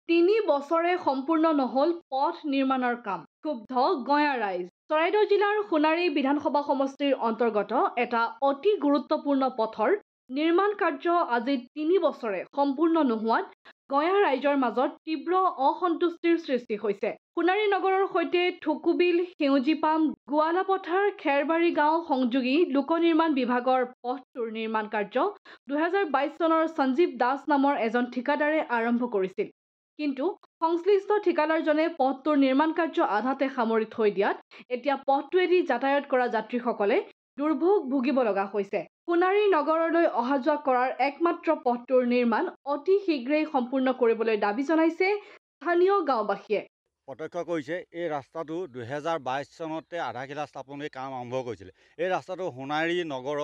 3 বছৰে সম্পূৰ্ণ নহল পথ নিৰ্মাণৰ কাম। ক্ষুব্ধ গঞা ৰাইজ। চৰাইদেউ জিলাৰ সোণাৰী বিধানসভা সমষ্টিৰ অন্তৰ্গত এটা অতি গুৰুত্বপূৰ্ণ পথৰ নিৰ্মাণ কাৰ্য আজি 3 বছৰে সম্পূৰ্ণ নোহোৱাত গঞা ৰাইজৰ মাজত তীব্ৰ অসন্তুষ্টিৰ সৃষ্টি হৈছে। সোণাৰী নগৰৰ সৈতে থুকুবিল, সেউজীপাম, গোৱালাপথাৰ, খেৰবাৰী গাঁও সংযোগী লোক নিৰ্মাণ বিভাগৰ পথটোৰ নিৰ্মাণ কাৰ্য 2022 চনৰ সঞ্জীৱ দাস নামৰ এজন ঠিকাদাৰে আৰম্ভ কৰিছিল। কিন্তু সংশ্লিষ্ট ঠিকাদাৰজনে পথটোৰ নিৰ্মাণ কাৰ্য আধাতে সামৰি থৈ দিয়াত এতিয়া পথটোৱেদি যাতায়াত কৰা যাত্ৰীসকলে দুৰ্ভোগ ভুগিব লগা হৈছে। সোণাৰী নগৰলৈ অহা যোৱা কৰাৰ একমাত্ৰ পথটোৰ নিৰ্মাণ অতি শীঘ্ৰেই সম্পূৰ্ণ কৰিবলৈ দাবী জনাইছে স্থানীয় গাঁওবাসীয়ে। প্ৰত্যক্ষ কৰিছে এই ৰাস্তাটো 2022 চনতে আধাখিলা স্থাপনেই কাম আৰম্ভ কৰিছিলে। এই ৰাস্তাটো সোণাৰী নগৰৰ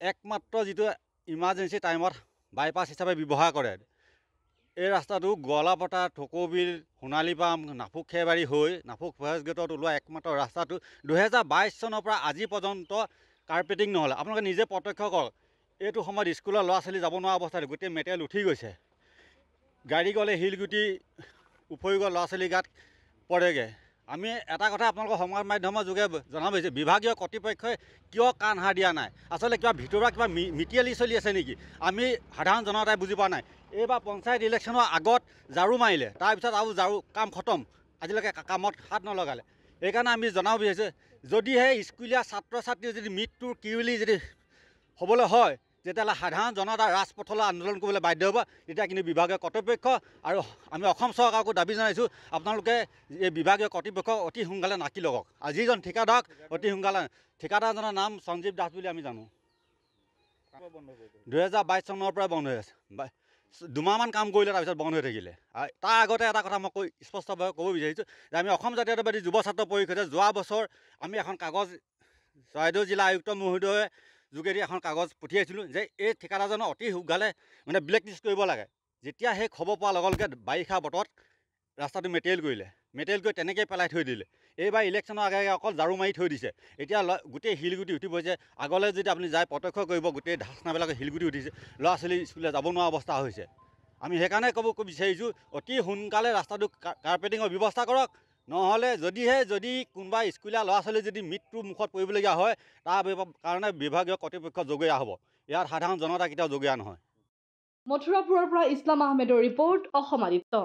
একমাত্ৰ যিটো ইমাৰ্জেঞ্চি টাইমত বাইপাছ হিচাপে ব্যৱহাৰ কৰে। এই ৰাস্তাটো গোৱালাপথাৰ, থুকুবিল, সোণালীপাম, নাফুক খেৰবাৰী হৈ নাফুক ফৰেষ্ট গেটত ওলোৱা একমাত্ৰ ৰাস্তাটো 2022 চনৰ পৰা আজি পৰ্যন্ত কাৰ্পেটিং নহ'লে। আপোনালোকে নিজে প্ৰত্যক্ষ কৰক, এইটো সময়ত স্কুলৰ ল'ৰা ছোৱালী যাব নোৱাৰা অৱস্থাত গোটেই মেটেল উঠি গৈছে। গাড়ী গ'লে শিলগুটি উফৰি গৈ ল'ৰা ছোৱালীৰ গাত পৰেগৈ। আমি এটা কথা আপোনালোকৰ সংবাদ মাধ্যমৰ যোগে জনাব বিচাৰিছোঁ, বিভাগীয় কৰ্তৃপক্ষই কিয় কাণ সাৰ দিয়া নাই? আচলতে কিবা ভিতৰুৱা কিবা মিটিয়ালি চলি আছে নেকি? আমি সাধাৰণ জনতাই বুজি পোৱা নাই। এইবাৰ পঞ্চায়ত ইলেকশ্যনৰ আগত ঝাৰু মাৰিলে, তাৰপিছত আৰু ঝাৰু কাম খতম, আজিলৈকে কামত হাত নলগালে। সেইকাৰণে আমি জনাব বিচাৰিছোঁ, যদিহে স্কুলীয়া ছাত্ৰ ছাত্ৰীৰ যদি মৃত্যুৰ কিউলি যদি হ'বলৈ হয়, তেতিয়াহ'লে সাধাৰণ জনতা ৰাজপথলৈ আন্দোলন কৰিবলৈ বাধ্য হ'ব। তেতিয়া কিন্তু বিভাগীয় কৰ্তৃপক্ষ আৰু আমি অসম চৰকাৰকো দাবী জনাইছোঁ, আপোনালোকে এই বিভাগীয় কৰ্তৃপক্ষক অতি সোনকালে নাকি লগাওক। আৰু যিজন ঠিকাদাৰক অতি সোনকালে, ঠিকাদাৰজনৰ নাম সঞ্জীৱ দাস বুলি আমি জানো। 2022 চনৰ পৰাই বন্ধ হৈ আছে। 2 মাহমান কাম কৰিলে, তাৰপিছত বন্ধ হৈ থাকিলে। তাৰ আগতে এটা কথা মই স্পষ্টভাৱে ক'ব বিচাৰিছোঁ যে আমি অসম জাতীয়তাবাদী যুৱ ছাত্ৰ পৰিষদে যোৱা বছৰ আমি এখন কাগজ চৰাইদেউ জিলা আয়ুক্ত মহোদয়ে যোগেদি এখন কাগজ পঠিয়াইছিলোঁ যে এই ঠিকাদাৰজনক অতি সোনকালে ব্লেকলিষ্ট কৰিব লাগে। যেতিয়া সেই খবৰ পোৱাৰ লগে লগে বাৰিষা বতৰত ৰাস্তাটো মেটেৰিয়েল কৰিলে, মেটেৰিয়েল কৰি তেনেকৈ পেলাই থৈ দিলে। এইবাৰ ইলেকশ্যনৰ আগে আগে অকল ঝাৰু মাৰি থৈ দিছে। এতিয়া গোটেই শিলগুটি উঠি পৰিছে। আগলৈ যদি আপুনি যায় প্ৰত্যক্ষ কৰিব, গোটেই ঢাচনাবিলাকে শিলগুটি উঠিছে, ল'ৰা ছোৱালী স্কুললৈ যাব নোৱাৰা অৱস্থা হৈছে। আমি সেইকাৰণে ক'ব বিচাৰিছোঁ, অতি সোনকালে ৰাস্তাটো কাৰ্পেটিঙৰ ব্যৱস্থা কৰক। নহ'লে যদি কোনোবা স্কুলীয়া ল'ৰা ছোৱালী যদি মৃত্যুৰ মুখত পৰিবলগীয়া হয়, তাৰ কাৰণে বিভাগীয় কৰ্তৃপক্ষ জগৰীয়া হ'ব। ইয়াত সাধাৰণ জনতা কেতিয়াও জগৰীয়া নহয়। মথুৰাপুৰৰ পৰা ইছলাম আহমেদৰ ৰিপৰ্ট, অসম আদিত্য।